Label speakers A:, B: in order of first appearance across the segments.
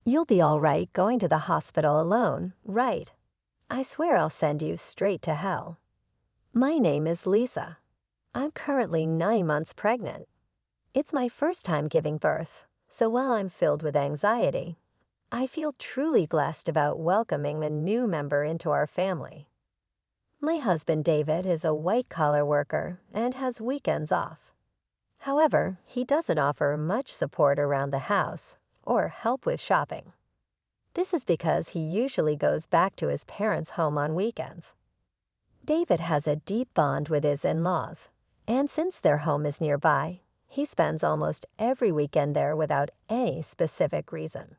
A: You'll be all right going to the hospital alone, right? I swear I'll send you straight to hell. My name is Lisa. I'm currently 9 months pregnant. It's my first time giving birth, so while I'm filled with anxiety, I feel truly blessed about welcoming a new member into our family. My husband David is a white-collar worker and has weekends off. However, he doesn't offer much support around the house or help with shopping. This is because he usually goes back to his parents' home on weekends. David has a deep bond with his in-laws, and since their home is nearby, he spends almost every weekend there without any specific reason.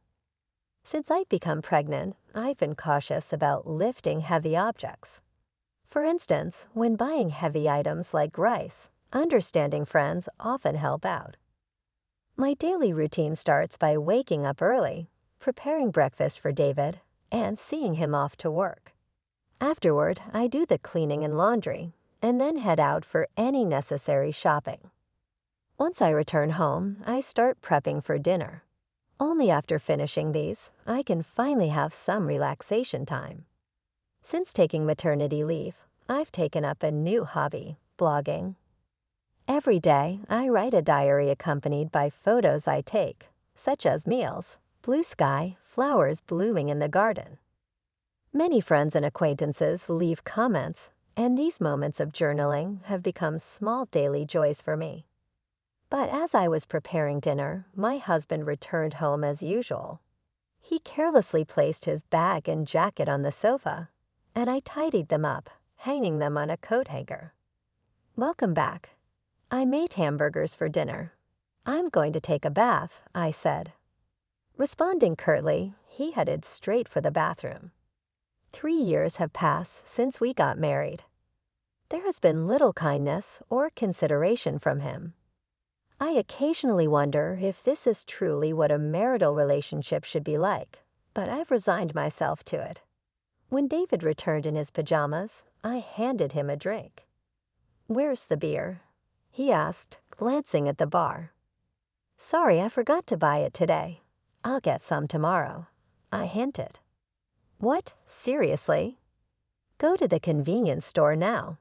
A: Since I've become pregnant, I've been cautious about lifting heavy objects. For instance, when buying heavy items like rice, understanding friends often help out. My daily routine starts by waking up early, preparing breakfast for David, and seeing him off to work. Afterward, I do the cleaning and laundry, and then head out for any necessary shopping. Once I return home, I start prepping for dinner. Only after finishing these, I can finally have some relaxation time. Since taking maternity leave, I've taken up a new hobby, blogging. Every day, I write a diary accompanied by photos I take, such as meals, blue sky, flowers blooming in the garden. Many friends and acquaintances leave comments, and these moments of journaling have become small daily joys for me. But as I was preparing dinner, my husband returned home as usual. He carelessly placed his bag and jacket on the sofa, and I tidied them up, hanging them on a coat hanger. "Welcome back. I made hamburgers for dinner. I'm going to take a bath," I said. Responding curtly, he headed straight for the bathroom. 3 years have passed since we got married. There has been little kindness or consideration from him. I occasionally wonder if this is truly what a marital relationship should be like, but I've resigned myself to it. When David returned in his pajamas, I handed him a drink. "Where's the beer?" he asked, glancing at the bar. "Sorry, I forgot to buy it today. I'll get some tomorrow," I hinted. "What? Seriously? Go to the convenience store now."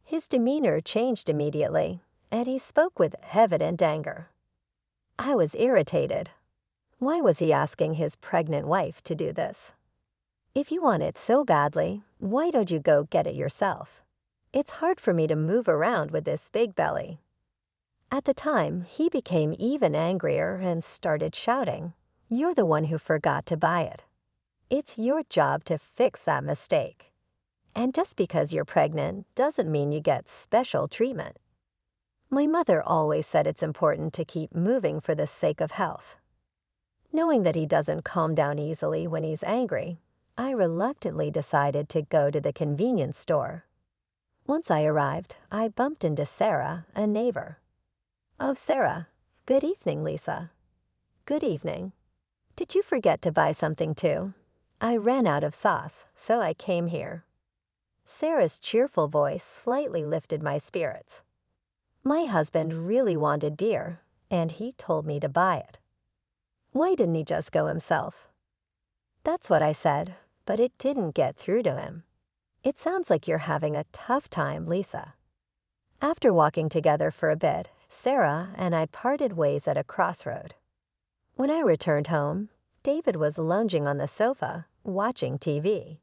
A: His demeanor changed immediately, and he spoke with evident anger. I was irritated. Why was he asking his pregnant wife to do this? "If you want it so badly, why don't you go get it yourself? It's hard for me to move around with this big belly." At the time, he became even angrier and started shouting, "You're the one who forgot to buy it. It's your job to fix that mistake. And just because you're pregnant doesn't mean you get special treatment." My mother always said it's important to keep moving for the sake of health. Knowing that he doesn't calm down easily when he's angry, I reluctantly decided to go to the convenience store. Once I arrived, I bumped into Sarah, a neighbor. "Oh, Sarah. Good evening, Lisa." "Good evening. Did you forget to buy something too? I ran out of sauce, so I came here." Sarah's cheerful voice slightly lifted my spirits. My husband really wanted beer, and he told me to buy it. Why didn't he just go himself? That's what I said, but it didn't get through to him. "It sounds like you're having a tough time, Lisa." After walking together for a bit, Sarah and I parted ways at a crossroad. When I returned home, David was lounging on the sofa, watching TV.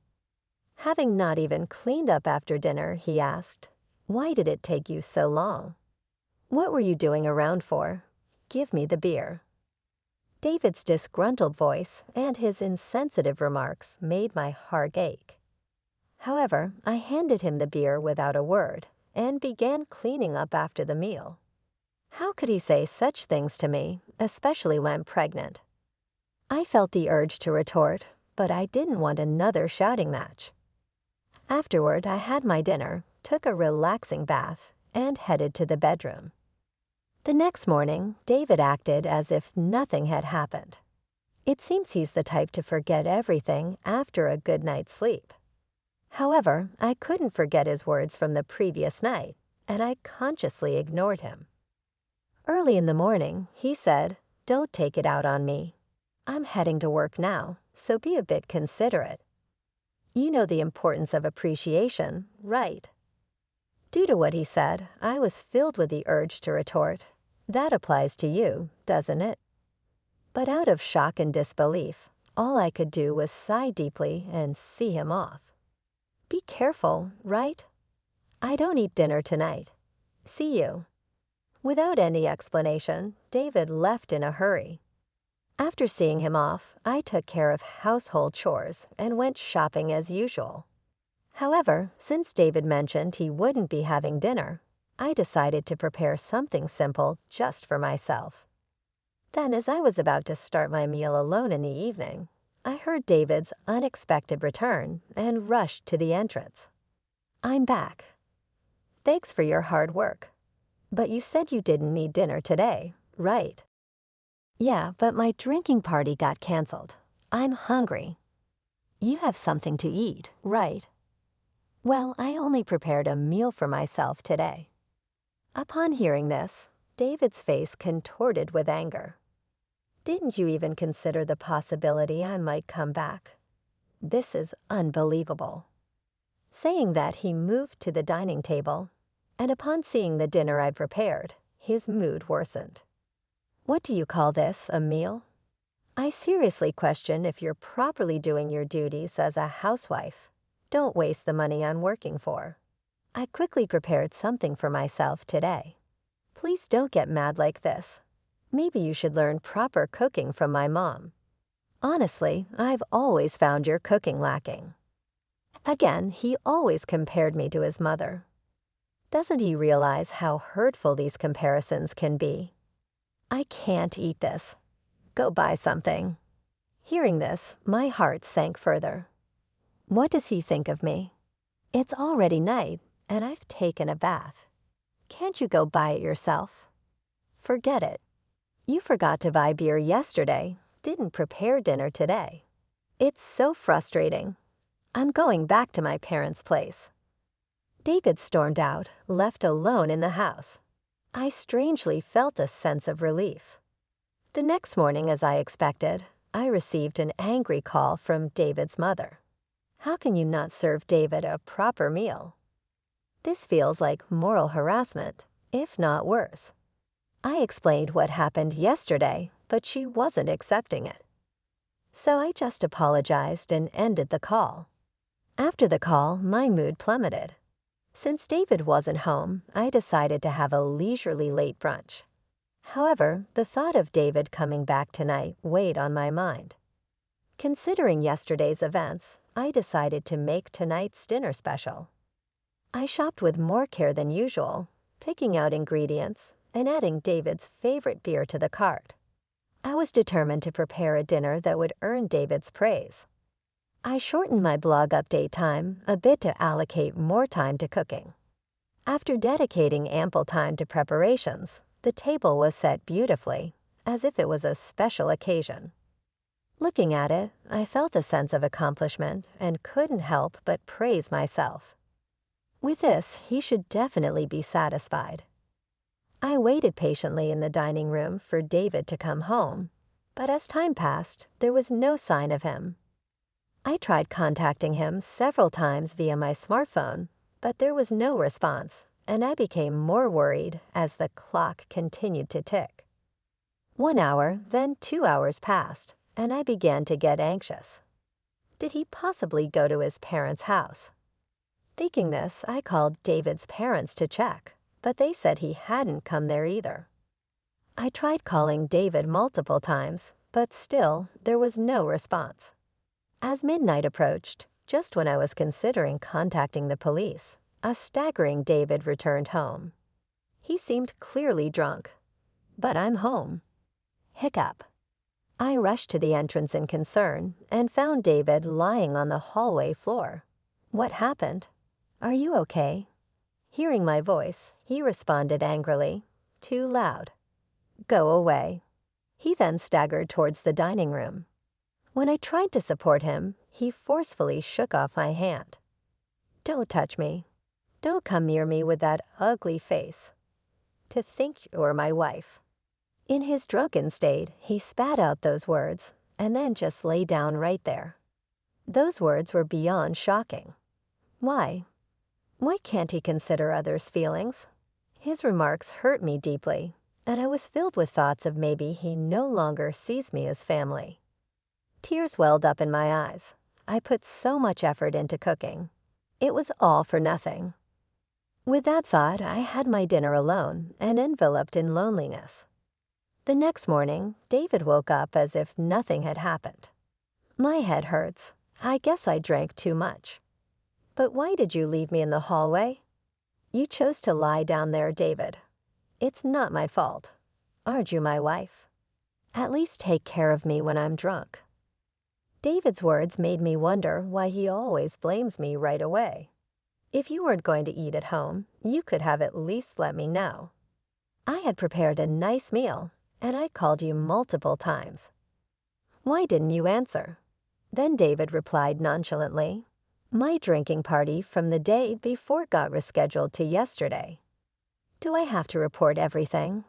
A: Having not even cleaned up after dinner, he asked, "Why did it take you so long? What were you doing around for? Give me the beer." David's disgruntled voice and his insensitive remarks made my heart ache. However, I handed him the beer without a word and began cleaning up after the meal. How could he say such things to me, especially when pregnant? I felt the urge to retort, but I didn't want another shouting match. Afterward, I had my dinner, took a relaxing bath, and headed to the bedroom. The next morning, David acted as if nothing had happened. It seems he's the type to forget everything after a good night's sleep. However, I couldn't forget his words from the previous night, and I consciously ignored him. Early in the morning, he said, "Don't take it out on me." I'm heading to work now, so be a bit considerate. You know the importance of appreciation, right? Due to what he said, I was filled with the urge to retort, "That applies to you, doesn't it?" But out of shock and disbelief, all I could do was sigh deeply and see him off. Be careful, right? I don't eat dinner tonight. See you. Without any explanation, David left in a hurry. After seeing him off, I took care of household chores and went shopping as usual. However, since David mentioned he wouldn't be having dinner, I decided to prepare something simple just for myself. Then, as I was about to start my meal alone in the evening, I heard David's unexpected return and rushed to the entrance. "I'm back. Thanks for your hard work. But you said you didn't need dinner today, right?" "Yeah, but my drinking party got canceled. I'm hungry." "You have something to eat, right?" "Well, I only prepared a meal for myself today." Upon hearing this, David's face contorted with anger. "Didn't you even consider the possibility I might come back? This is unbelievable." Saying that, he moved to the dining table, and upon seeing the dinner I'd prepared, his mood worsened. "What do you call this, a meal? I seriously question if you're properly doing your duties as a housewife. Don't waste the money I'm working for. I quickly prepared something for myself today. Please don't get mad like this. Maybe you should learn proper cooking from my mom. Honestly, I've always found your cooking lacking." Again, he always compared me to his mother. Doesn't he realize how hurtful these comparisons can be? "I can't eat this. Go buy something." Hearing this, my heart sank further. What does he think of me? It's already night, and I've taken a bath. Can't you go buy it yourself? Forget it. You forgot to buy beer yesterday, didn't prepare dinner today. It's so frustrating. I'm going back to my parents' place." David stormed out, left alone in the house. I strangely felt a sense of relief. The next morning, as I expected, I received an angry call from David's mother. "How can you not serve David a proper meal?" This feels like moral harassment, if not worse. I explained what happened yesterday, but she wasn't accepting it. So I just apologized and ended the call. After the call, my mood plummeted. Since David wasn't home, I decided to have a leisurely late brunch. However, the thought of David coming back tonight weighed on my mind. Considering yesterday's events, I decided to make tonight's dinner special. I shopped with more care than usual, picking out ingredients and adding David's favorite beer to the cart. I was determined to prepare a dinner that would earn David's praise. I shortened my blog update time a bit to allocate more time to cooking. After dedicating ample time to preparations, the table was set beautifully, as if it was a special occasion. Looking at it, I felt a sense of accomplishment and couldn't help but praise myself. With this, he should definitely be satisfied. I waited patiently in the dining room for David to come home, but as time passed, there was no sign of him. I tried contacting him several times via my smartphone, but there was no response, and I became more worried as the clock continued to tick. 1 hour, then 2 hours passed, and I began to get anxious. Did he possibly go to his parents' house? Thinking this, I called David's parents to check, but they said he hadn't come there either. I tried calling David multiple times, but still, there was no response. As midnight approached, just when I was considering contacting the police, a staggering David returned home. He seemed clearly drunk. But I'm home. Hiccup. I rushed to the entrance in concern and found David lying on the hallway floor. "What happened? Are you okay?" Hearing my voice, he responded angrily, "Too loud. Go away." He then staggered towards the dining room. When I tried to support him, he forcefully shook off my hand. "Don't touch me. Don't come near me with that ugly face. To think you're my wife." In his drunken state, he spat out those words, and then just lay down right there. Those words were beyond shocking. Why? Why can't he consider others' feelings? His remarks hurt me deeply, and I was filled with thoughts of maybe he no longer sees me as family. Tears welled up in my eyes. I put so much effort into cooking. It was all for nothing. With that thought, I had my dinner alone and enveloped in loneliness. The next morning, David woke up as if nothing had happened. My head hurts. I guess I drank too much. But why did you leave me in the hallway? You chose to lie down there, David. It's not my fault. Aren't you my wife? At least take care of me when I'm drunk. David's words made me wonder why he always blames me right away. If you weren't going to eat at home, you could have at least let me know. I had prepared a nice meal, and I called you multiple times. Why didn't you answer? Then David replied nonchalantly, my drinking party from the day before got rescheduled to yesterday. Do I have to report everything?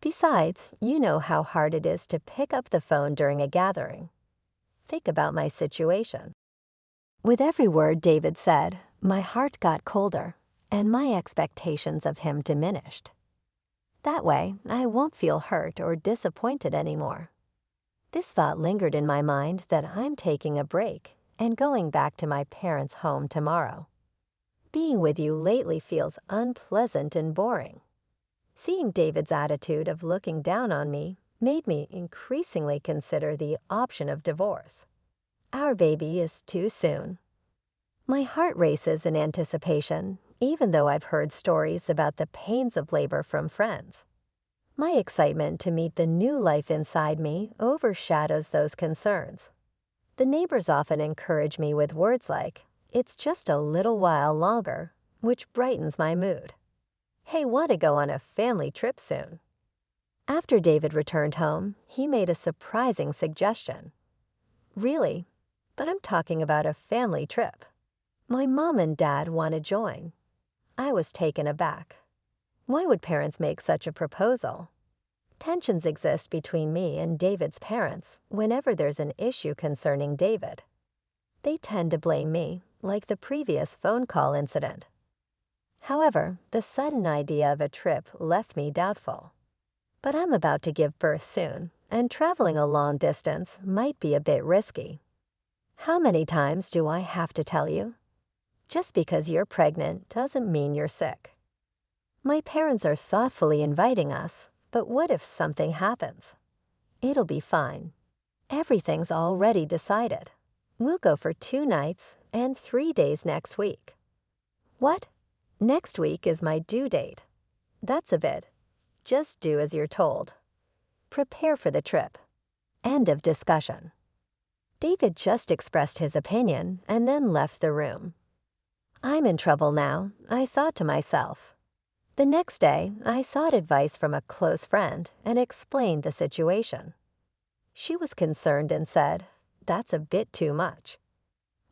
A: Besides, you know how hard it is to pick up the phone during a gathering. Think about my situation. With every word David said, my heart got colder, and my expectations of him diminished. That way, I won't feel hurt or disappointed anymore. This thought lingered in my mind that I'm taking a break and going back to my parents' home tomorrow. Being with you lately feels unpleasant and boring. Seeing David's attitude of looking down on me made me increasingly consider the option of divorce. Our baby is too soon. My heart races in anticipation, even though I've heard stories about the pains of labor from friends. My excitement to meet the new life inside me overshadows those concerns. The neighbors often encourage me with words like, "It's just a little while longer," which brightens my mood. Hey, want to go on a family trip soon? After David returned home, he made a surprising suggestion. Really? But I'm talking about a family trip. My mom and dad want to join. I was taken aback. Why would parents make such a proposal? Tensions exist between me and David's parents whenever there's an issue concerning David. They tend to blame me, like the previous phone call incident. However, the sudden idea of a trip left me doubtful. But I'm about to give birth soon, and traveling a long distance might be a bit risky. How many times do I have to tell you? Just because you're pregnant doesn't mean you're sick. My parents are thoughtfully inviting us, but what if something happens? It'll be fine. Everything's already decided. We'll go for 2 nights and 3 days next week. What? Next week is my due date. That's a bit. Just do as you're told. Prepare for the trip. End of discussion. David just expressed his opinion and then left the room. I'm in trouble now, I thought to myself. The next day, I sought advice from a close friend and explained the situation. She was concerned and said, "That's a bit too much."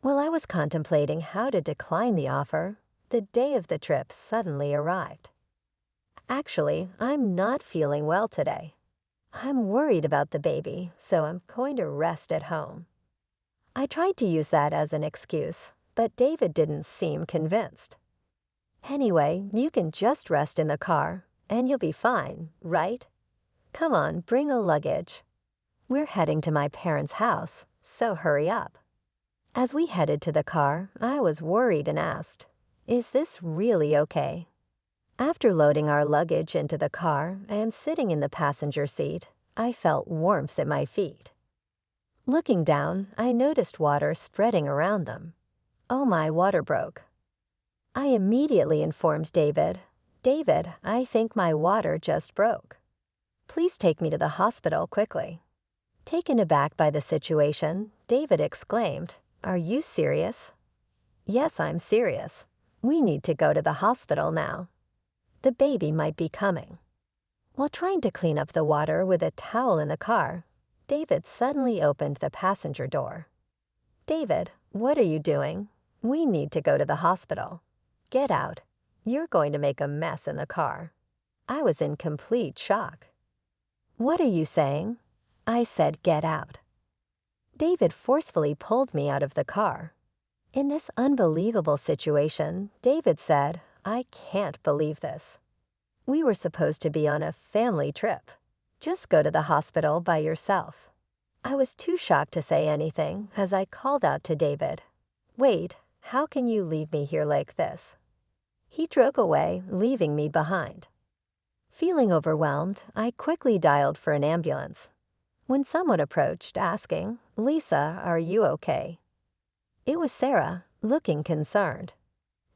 A: While I was contemplating how to decline the offer, the day of the trip suddenly arrived. Actually, I'm not feeling well today. I'm worried about the baby, so I'm going to rest at home. I tried to use that as an excuse, but David didn't seem convinced. Anyway, you can just rest in the car, and you'll be fine, right? Come on, bring a luggage. We're heading to my parents' house, so hurry up. As we headed to the car, I was worried and asked, "Is this really okay?" After loading our luggage into the car and sitting in the passenger seat, I felt warmth at my feet. Looking down, I noticed water spreading around them. Oh, my water broke. I immediately informed David, "David, I think my water just broke. Please take me to the hospital quickly." Taken aback by the situation, David exclaimed, "Are you serious?" "Yes, I'm serious. We need to go to the hospital now. The baby might be coming." While trying to clean up the water with a towel in the car, David suddenly opened the passenger door. "David, what are you doing? We need to go to the hospital. Get out. You're going to make a mess in the car." I was in complete shock. "What are you saying?" I said, "Get out." David forcefully pulled me out of the car. In this unbelievable situation, David said, "I can't believe this. We were supposed to be on a family trip. Just go to the hospital by yourself." I was too shocked to say anything as I called out to David, "Wait, how can you leave me here like this?" He drove away, leaving me behind. Feeling overwhelmed, I quickly dialed for an ambulance. When someone approached asking, "Lisa, are you okay?" It was Sarah, looking concerned.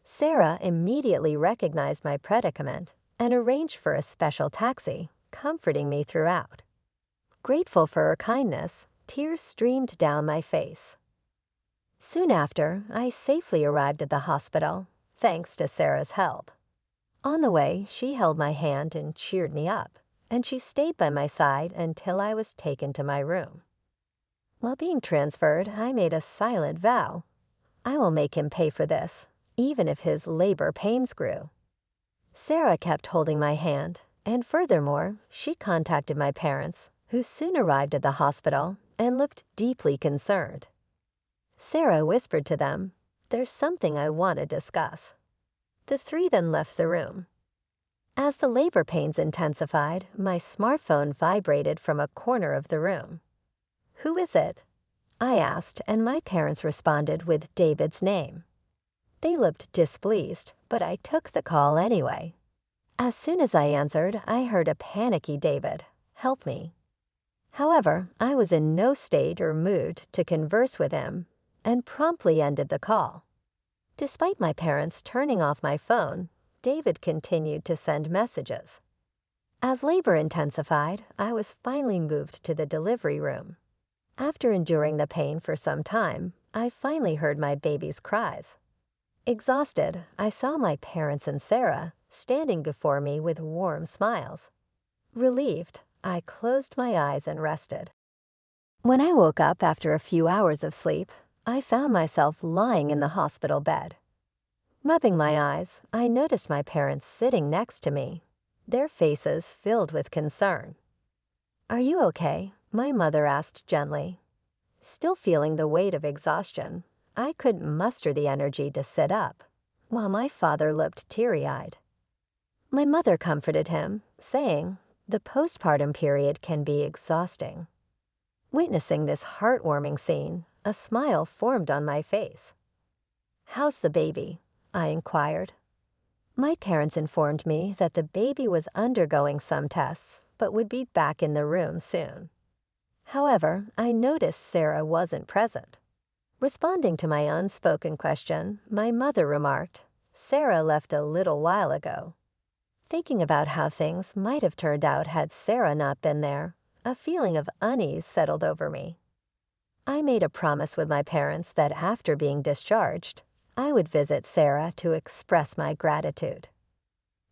A: Sarah immediately recognized my predicament and arranged for a special taxi, comforting me throughout. Grateful for her kindness, tears streamed down my face. Soon after, I safely arrived at the hospital, thanks to Sarah's help. On the way, she held my hand and cheered me up, and she stayed by my side until I was taken to my room. While being transferred, I made a silent vow. I will make him pay for this, even if his labor pains grew. Sarah kept holding my hand, and furthermore, she contacted my parents, who soon arrived at the hospital and looked deeply concerned. Sarah whispered to them, "There's something I want to discuss." The three then left the room. As the labor pains intensified, my smartphone vibrated from a corner of the room. "Who is it?" I asked, and my parents responded with David's name. They looked displeased, but I took the call anyway. As soon as I answered, I heard a panicky David, "Help me." However, I was in no state or mood to converse with him, and promptly ended the call. Despite my parents turning off my phone, David continued to send messages. As labor intensified, I was finally moved to the delivery room. After enduring the pain for some time, I finally heard my baby's cries. Exhausted, I saw my parents and Sarah standing before me with warm smiles. Relieved, I closed my eyes and rested. When I woke up after a few hours of sleep, I found myself lying in the hospital bed. Rubbing my eyes, I noticed my parents sitting next to me, their faces filled with concern. "Are you okay?" my mother asked gently. Still feeling the weight of exhaustion, I couldn't muster the energy to sit up, while my father looked teary-eyed. My mother comforted him, saying, "The postpartum period can be exhausting." Witnessing this heartwarming scene, a smile formed on my face. "How's the baby?" I inquired. My parents informed me that the baby was undergoing some tests, but would be back in the room soon. However, I noticed Sarah wasn't present. Responding to my unspoken question, my mother remarked, "Sarah left a little while ago." Thinking about how things might have turned out had Sarah not been there, a feeling of unease settled over me. I made a promise with my parents that after being discharged, I would visit Sarah to express my gratitude.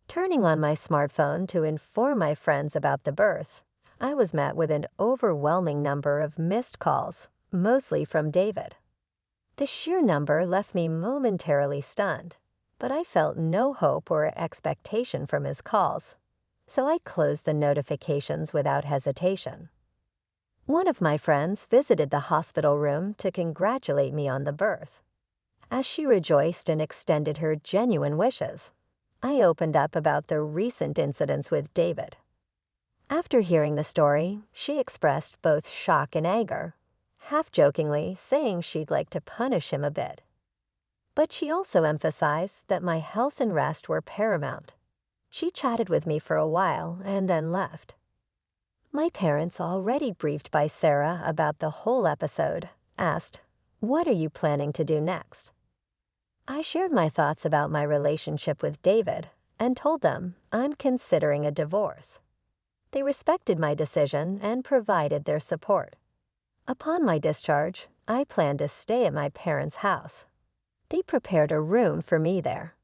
A: Turning on my smartphone to inform my friends about the birth, I was met with an overwhelming number of missed calls, mostly from David. The sheer number left me momentarily stunned, but I felt no hope or expectation from his calls, so I closed the notifications without hesitation. One of my friends visited the hospital room to congratulate me on the birth. As she rejoiced and extended her genuine wishes, I opened up about the recent incidents with David. After hearing the story, she expressed both shock and anger, half-jokingly saying she'd like to punish him a bit. But she also emphasized that my health and rest were paramount. She chatted with me for a while and then left. My parents, already briefed by Sarah about the whole episode, asked, "What are you planning to do next?" I shared my thoughts about my relationship with David and told them I'm considering a divorce. They respected my decision and provided their support. Upon my discharge, I planned to stay at my parents' house. They prepared a room for me there.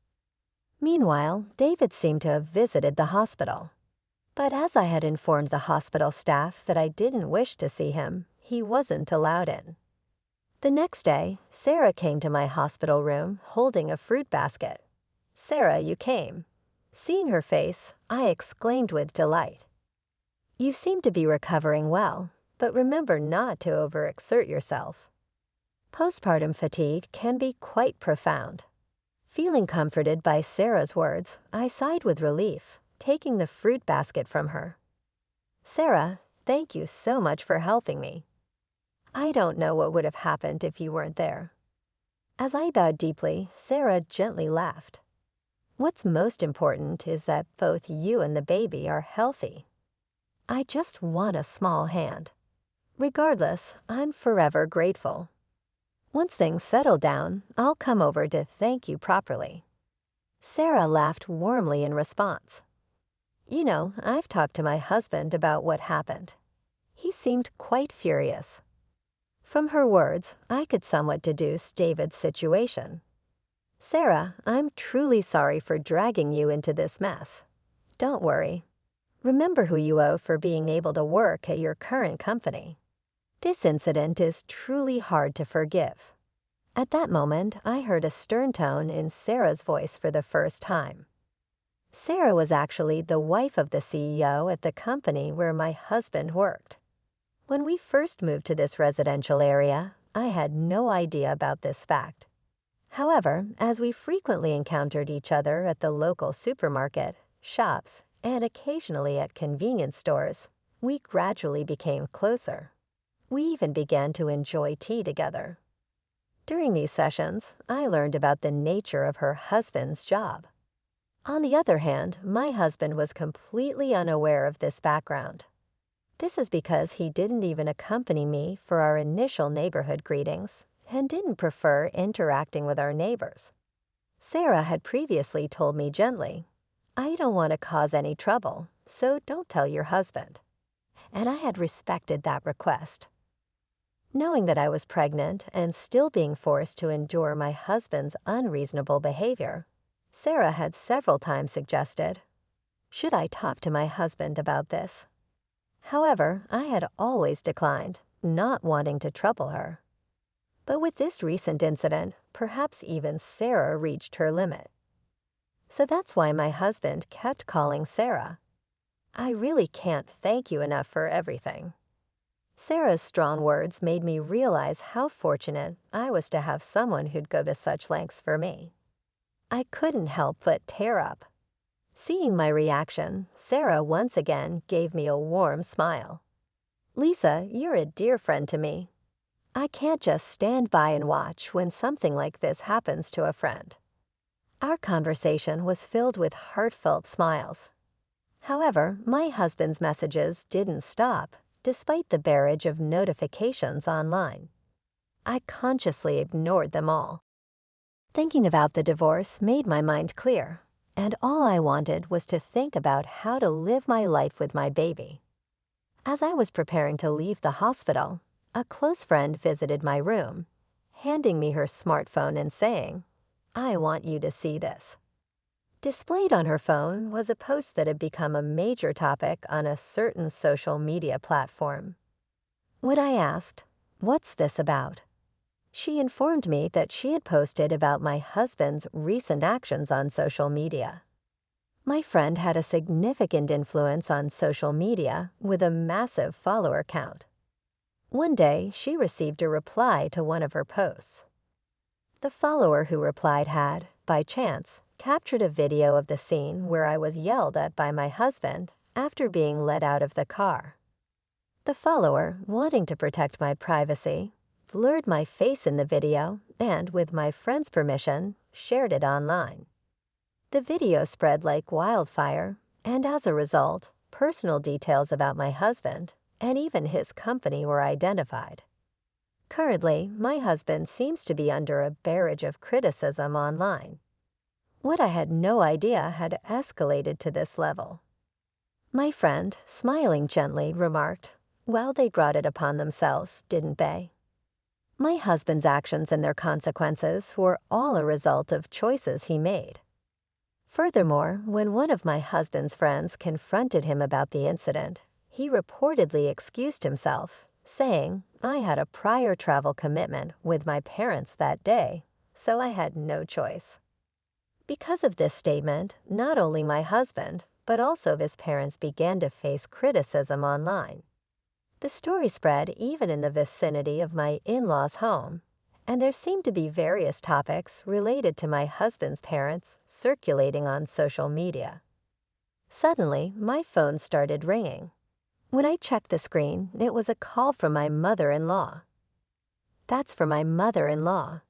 A: Meanwhile, David seemed to have visited the hospital. But as I had informed the hospital staff that I didn't wish to see him, he wasn't allowed in. The next day, Sarah came to my hospital room holding a fruit basket. "Sarah, you came." Seeing her face, I exclaimed with delight. "You seem to be recovering well, but remember not to overexert yourself. Postpartum fatigue can be quite profound. Feeling comforted by Sarah's words, I sighed with relief, taking the fruit basket from her. "Sarah, thank you so much for helping me. I don't know what would have happened if you weren't there." As I bowed deeply, Sarah gently laughed. "What's most important is that both you and the baby are healthy. I just want a small hand. Regardless, I'm forever grateful. Once things settle down, I'll come over to thank you properly." Sarah laughed warmly in response. "You know, I've talked to my husband about what happened. He seemed quite furious." From her words, I could somewhat deduce David's situation. "Sarah, I'm truly sorry for dragging you into this mess. Don't worry. Remember who you owe for being able to work at your current company. This incident is truly hard to forgive." At that moment, I heard a stern tone in Sarah's voice for the first time. Sarah was actually the wife of the CEO at the company where my husband worked. When we first moved to this residential area, I had no idea about this fact. However, as we frequently encountered each other at the local supermarket, shops, and occasionally at convenience stores, we gradually became closer. We even began to enjoy tea together. During these sessions, I learned about the nature of her husband's job. On the other hand, my husband was completely unaware of this background. This is because he didn't even accompany me for our initial neighborhood greetings and didn't prefer interacting with our neighbors. Sarah had previously told me gently, "I don't want to cause any trouble, so don't tell your husband." And I had respected that request. Knowing that I was pregnant and still being forced to endure my husband's unreasonable behavior, Sarah had several times suggested, "Should I talk to my husband about this?" However, I had always declined, not wanting to trouble her. But with this recent incident, perhaps even Sarah reached her limit. So that's why my husband kept calling Sarah. "I really can't thank you enough for everything." Sarah's strong words made me realize how fortunate I was to have someone who'd go to such lengths for me. I couldn't help but tear up. Seeing my reaction, Sarah once again gave me a warm smile. "Lisa, you're a dear friend to me. I can't just stand by and watch when something like this happens to a friend." Our conversation was filled with heartfelt smiles. However, my husband's messages didn't stop, despite the barrage of notifications online. I consciously ignored them all. Thinking about the divorce made my mind clear, and all I wanted was to think about how to live my life with my baby. As I was preparing to leave the hospital, a close friend visited my room, handing me her smartphone and saying, "I want you to see this." Displayed on her phone was a post that had become a major topic on a certain social media platform. When I asked, "What's this about?" she informed me that she had posted about my husband's recent actions on social media. My friend had a significant influence on social media with a massive follower count. One day, she received a reply to one of her posts. The follower who replied had, by chance, captured a video of the scene where I was yelled at by my husband after being let out of the car. The follower, wanting to protect my privacy, blurred my face in the video and, with my friend's permission, shared it online. The video spread like wildfire, and as a result, personal details about my husband and even his company were identified. Currently, my husband seems to be under a barrage of criticism online. What I had no idea had escalated to this level. My friend, smiling gently, remarked, "Well, they brought it upon themselves, didn't they?" My husband's actions and their consequences were all a result of choices he made. Furthermore, when one of my husband's friends confronted him about the incident, he reportedly excused himself, saying, "I had a prior travel commitment with my parents that day, so I had no choice." Because of this statement, not only my husband, but also his parents began to face criticism online. The story spread even in the vicinity of my in-laws' home, and there seemed to be various topics related to my husband's parents circulating on social media. Suddenly, my phone started ringing. When I checked the screen, it was a call from my mother-in-law. That's for my mother-in-law.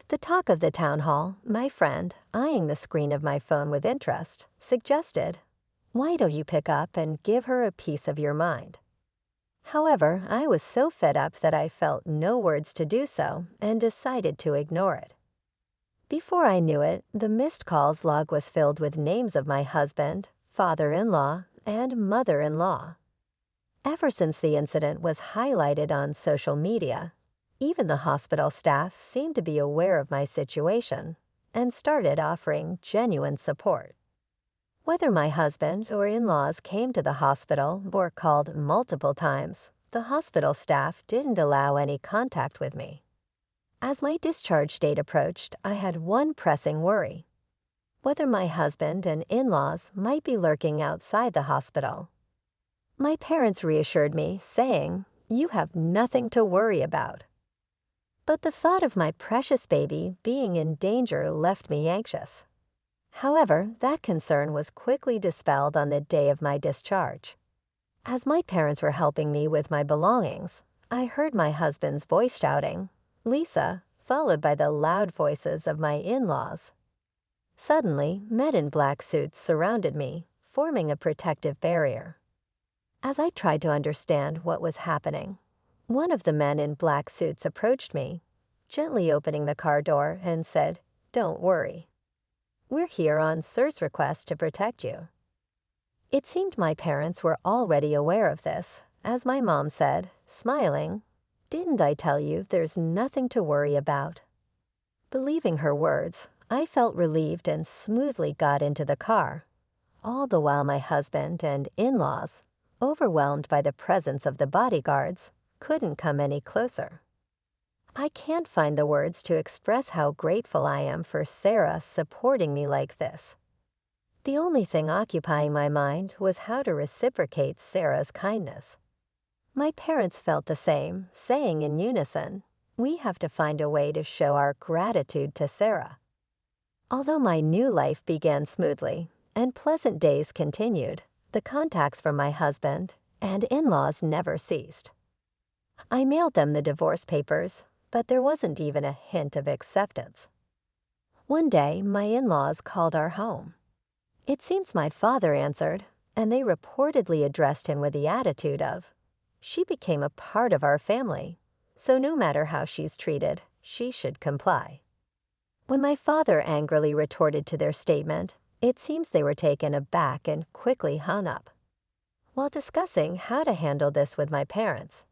A: The talk of the town hall, my friend, eyeing the screen of my phone with interest, suggested, "Why don't you pick up and give her a piece of your mind?" However, I was so fed up that I felt no words to do so and decided to ignore it. Before I knew it, the missed calls log was filled with names of my husband, father-in-law, and mother-in-law. Ever since the incident was highlighted on social media, even the hospital staff seemed to be aware of my situation and started offering genuine support. Whether my husband or in-laws came to the hospital or called multiple times, the hospital staff didn't allow any contact with me. As my discharge date approached, I had one pressing worry: whether my husband and in-laws might be lurking outside the hospital. My parents reassured me, saying, "You have nothing to worry about." But the thought of my precious baby being in danger left me anxious. However, that concern was quickly dispelled on the day of my discharge. As my parents were helping me with my belongings, I heard my husband's voice shouting, "Lisa," followed by the loud voices of my in-laws. Suddenly, men in black suits surrounded me, forming a protective barrier. As I tried to understand what was happening, one of the men in black suits approached me, gently opening the car door, and said, "Don't worry. We're here on Sir's request to protect you." It seemed my parents were already aware of this, as my mom said, smiling, "Didn't I tell you there's nothing to worry about?" Believing her words, I felt relieved and smoothly got into the car, all the while my husband and in-laws, overwhelmed by the presence of the bodyguards, couldn't come any closer. I can't find the words to express how grateful I am for Sarah supporting me like this. The only thing occupying my mind was how to reciprocate Sarah's kindness. My parents felt the same, saying in unison, "We have to find a way to show our gratitude to Sarah." Although my new life began smoothly and pleasant days continued, the contacts from my husband and in-laws never ceased. I mailed them the divorce papers, but there wasn't even a hint of acceptance. One day, my in-laws called our home. It seems my father answered, and they reportedly addressed him with the attitude of, "She became a part of our family, so no matter how she's treated, she should comply." When my father angrily retorted to their statement, it seems they were taken aback and quickly hung up. While discussing how to handle this with my parents,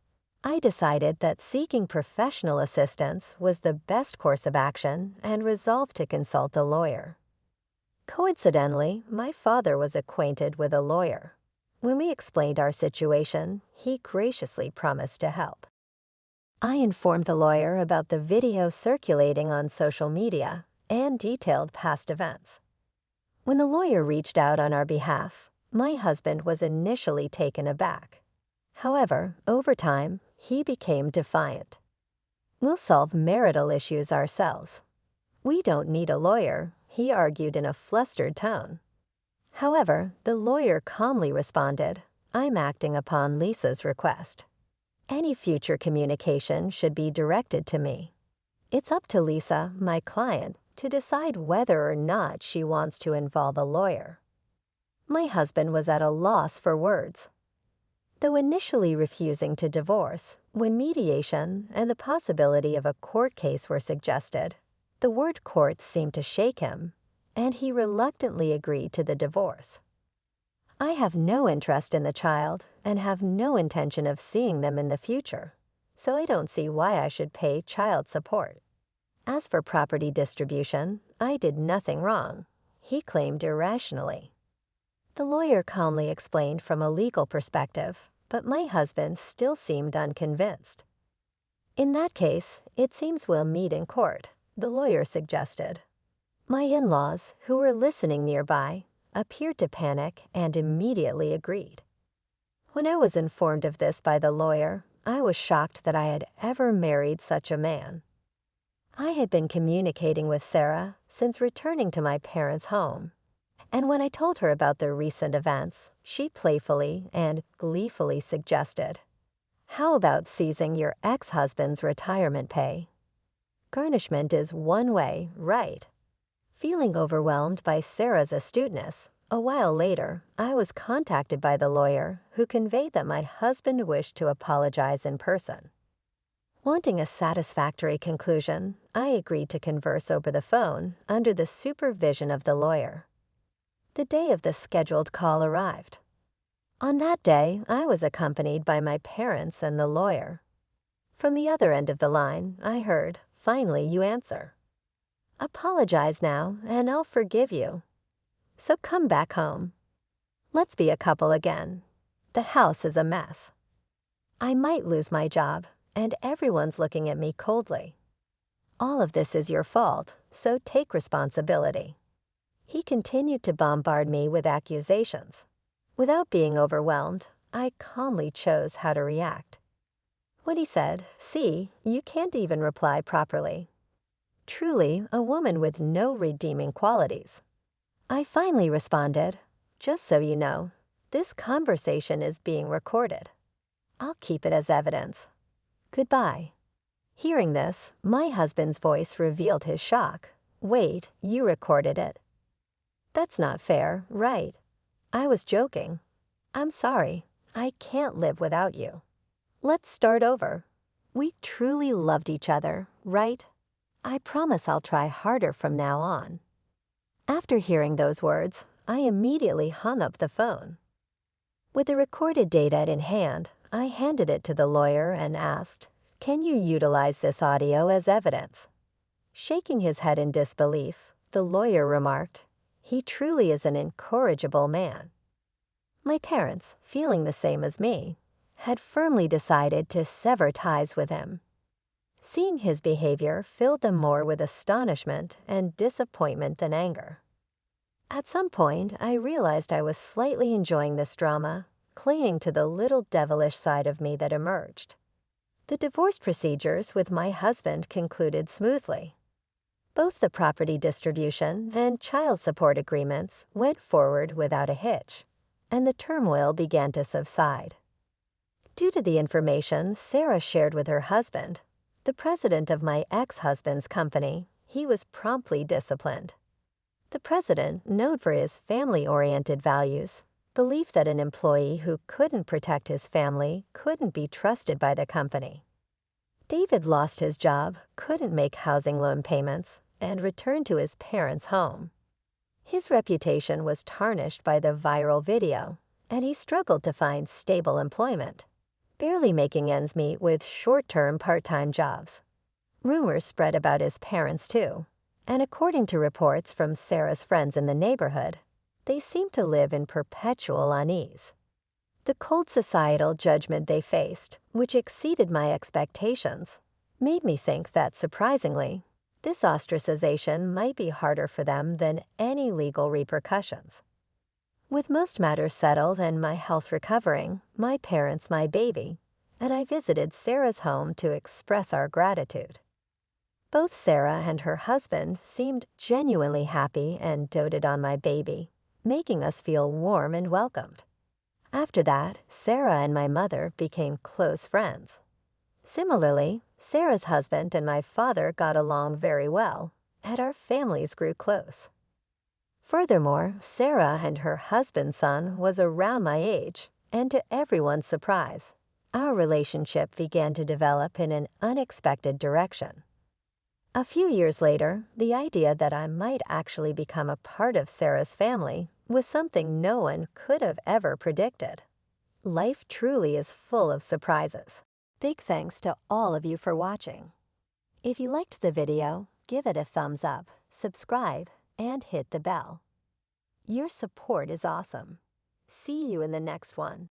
A: I decided that seeking professional assistance was the best course of action and resolved to consult a lawyer. Coincidentally, my father was acquainted with a lawyer. When we explained our situation, he graciously promised to help. I informed the lawyer about the video circulating on social media and detailed past events. When the lawyer reached out on our behalf, my husband was initially taken aback. However, over time, he became defiant. "We'll solve marital issues ourselves. We don't need a lawyer," he argued in a flustered tone. However, the lawyer calmly responded, "I'm acting upon Lisa's request. Any future communication should be directed to me. It's up to Lisa, my client, to decide whether or not she wants to involve a lawyer." My husband was at a loss for words. Though initially refusing to divorce, when mediation and the possibility of a court case were suggested, the word court seemed to shake him, and he reluctantly agreed to the divorce. I have no interest in the child and have no intention of seeing them in the future, so I don't see why I should pay child support. As for property distribution, I did nothing wrong, he claimed irrationally. The lawyer calmly explained from a legal perspective, but my husband still seemed unconvinced. "In that case, it seems we'll meet in court," the lawyer suggested. My in-laws, who were listening nearby, appeared to panic and immediately agreed. When I was informed of this by the lawyer, I was shocked that I had ever married such a man. I had been communicating with Sarah since returning to my parents' home, and when I told her about the recent events, she playfully and gleefully suggested, "How about seizing your ex-husband's retirement pay? Garnishment is one way, right?" Feeling overwhelmed by Sarah's astuteness, a while later, I was contacted by the lawyer who conveyed that my husband wished to apologize in person. Wanting a satisfactory conclusion, I agreed to converse over the phone under the supervision of the lawyer. The day of the scheduled call arrived. On that day, I was accompanied by my parents and the lawyer. From the other end of the line, I heard, "Finally, you answer. Apologize now, and I'll forgive you. So come back home. Let's be a couple again. The house is a mess. I might lose my job, and everyone's looking at me coldly. All of this is your fault, so take responsibility." He continued to bombard me with accusations. Without being overwhelmed, I calmly chose how to react. When he said, "See, you can't even reply properly. Truly a woman with no redeeming qualities," I finally responded, "Just so you know, this conversation is being recorded. I'll keep it as evidence. Goodbye." Hearing this, my husband's voice revealed his shock. "Wait, you recorded it? That's not fair, right? I was joking. I'm sorry. I can't live without you. Let's start over. We truly loved each other, right? I promise I'll try harder from now on." After hearing those words, I immediately hung up the phone. With the recorded data in hand, I handed it to the lawyer and asked, "Can you utilize this audio as evidence?" Shaking his head in disbelief, the lawyer remarked, "He truly is an incorrigible man." My parents, feeling the same as me, had firmly decided to sever ties with him. Seeing his behavior filled them more with astonishment and disappointment than anger. At some point, I realized I was slightly enjoying this drama, clinging to the little devilish side of me that emerged. The divorce procedures with my husband concluded smoothly. Both the property distribution and child support agreements went forward without a hitch, and the turmoil began to subside. Due to the information Sarah shared with her husband, the president of my ex-husband's company, he was promptly disciplined. The president, known for his family-oriented values, believed that an employee who couldn't protect his family couldn't be trusted by the company. David lost his job, couldn't make housing loan payments, and returned to his parents' home. His reputation was tarnished by the viral video, and he struggled to find stable employment, barely making ends meet with short-term part-time jobs. Rumors spread about his parents, too, and according to reports from Sarah's friends in the neighborhood, they seemed to live in perpetual unease. The cold societal judgment they faced, which exceeded my expectations, made me think that, surprisingly, this ostracization might be harder for them than any legal repercussions. With most matters settled and my health recovering, my parents my baby, and I visited Sarah's home to express our gratitude. Both Sarah and her husband seemed genuinely happy and doted on my baby, making us feel warm and welcomed. After that, Sarah and my mother became close friends. Similarly, Sarah's husband and my father got along very well, and our families grew close. Furthermore, Sarah and her husband's son was around my age, and to everyone's surprise, our relationship began to develop in an unexpected direction. A few years later, the idea that I might actually become a part of Sarah's family was something no one could have ever predicted. Life truly is full of surprises. Big thanks to all of you for watching. If you liked the video, give it a thumbs up, subscribe, and hit the bell. Your support is awesome. See you in the next one.